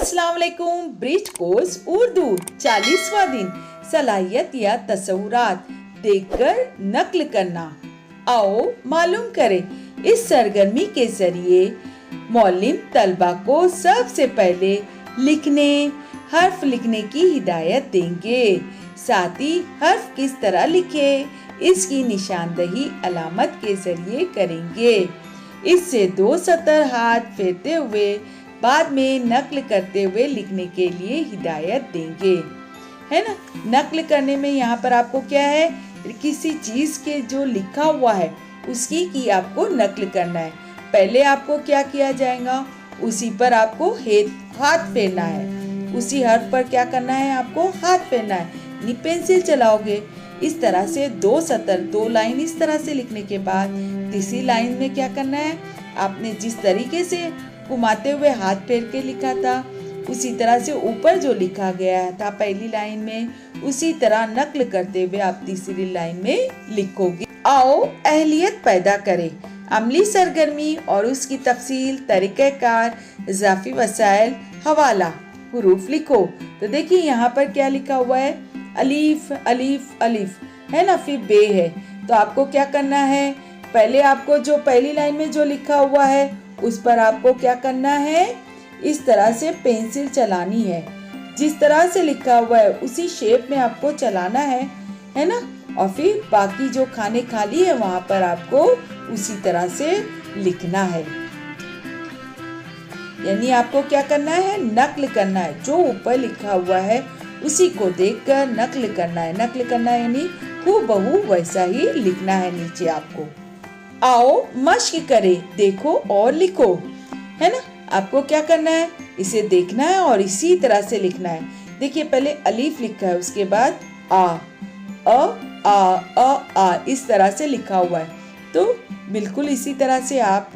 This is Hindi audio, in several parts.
अस्सलाम वालेकुम। ब्रिज कोर्स उर्दू 40वां दिन। सलाहियत या तसव्वुरात देखकर नक्ल करना। आओ मालूम करें। इस सरगर्मी के जरिए मौलिम तलबा को सबसे पहले हर्फ लिखने की हिदायत देंगे। साथ ही हर्फ किस तरह लिखे इसकी निशानदही अलामत के जरिए करेंगे। इससे 2 सतर हाथ फेरते हुए बाद में नक्ल करते हुए लिखने के लिए हिदायत देंगे, है ना। नक्ल करने में यहाँ पर आपको क्या है, किसी चीज के जो लिखा हुआ है उसकी की आपको नक्ल करना है। पहले आपको क्या किया जाएगा, उसी पर आपको हाथ फेरना है। उसी हर्फ पर क्या करना है, आपको हाथ फेरना है। पेंसिल चलाओगे इस तरह से 2 सतर 2 लाइन इस तरह से लिखने के बाद तीसरी लाइन में क्या करना है, आपने जिस तरीके से घुमाते हुए हाथ फेर के लिखा था उसी तरह से ऊपर जो लिखा गया था पहली लाइन में उसी तरह नक्ल करते हुए आप तीसरी लाइन में लिखोगे। आओ अहलियत पैदा करें। अमली सरगर्मी और उसकी तफसील, तरीक़ेकार, इज़ाफ़ी वसाइल, हवाला, हुरूफ लिखो। तो देखिए यहाँ पर क्या लिखा हुआ है, अलीफ अलीफ अलीफ है ना, फिर बे है। तो आपको क्या करना है, पहले आपको जो पहली लाइन में जो लिखा हुआ है उस पर आपको क्या करना है, इस तरह से पेंसिल चलानी है। जिस तरह से लिखा हुआ है उसी शेप में आपको चलाना है ना। और फिर बाकी जो खाने खाली है वहाँ पर आपको उसी तरह से लिखना है। यानी आपको क्या करना है, नक्ल करना है। जो ऊपर लिखा हुआ है उसी को देखकर नक्ल करना है। नक्ल करना है यानी हूबहू वैसा ही लिखना है नीचे आपको। आओ मश्क करें, देखो और लिखो, है ना। आपको क्या करना है, इसे देखना है और इसी तरह से लिखना है। देखिए पहले अलीफ लिखा है, उसके बाद आ इस तरह से लिखा हुआ है। तो बिल्कुल इसी तरह से आप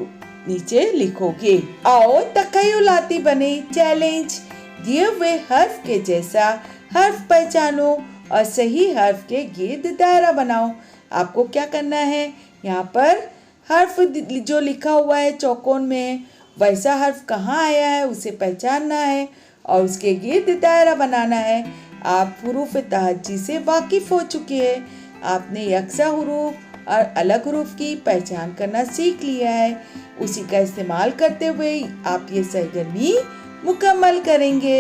नीचे लिखोगे। आओ तख़य्युलाती बने, चैलेंज। दिए हुए हर्फ के जैसा हर्फ पहचानो और सही हर्फ के गिर्द दायरा बनाओ। आपको क्या करना है, यहाँ पर हर्फ जो लिखा हुआ है चौकोन में वैसा हर्फ कहाँ आया है उसे पहचानना है और उसके गिर्द दायरा बनाना है। आप हुरूफ तहज्जी से वाकिफ हो चुके हैं। आपने यकसा हुरूफ और अलग हुरूफ की पहचान करना सीख लिया है। उसी का इस्तेमाल करते हुए आप ये सरगर्मी मुकम्मल करेंगे।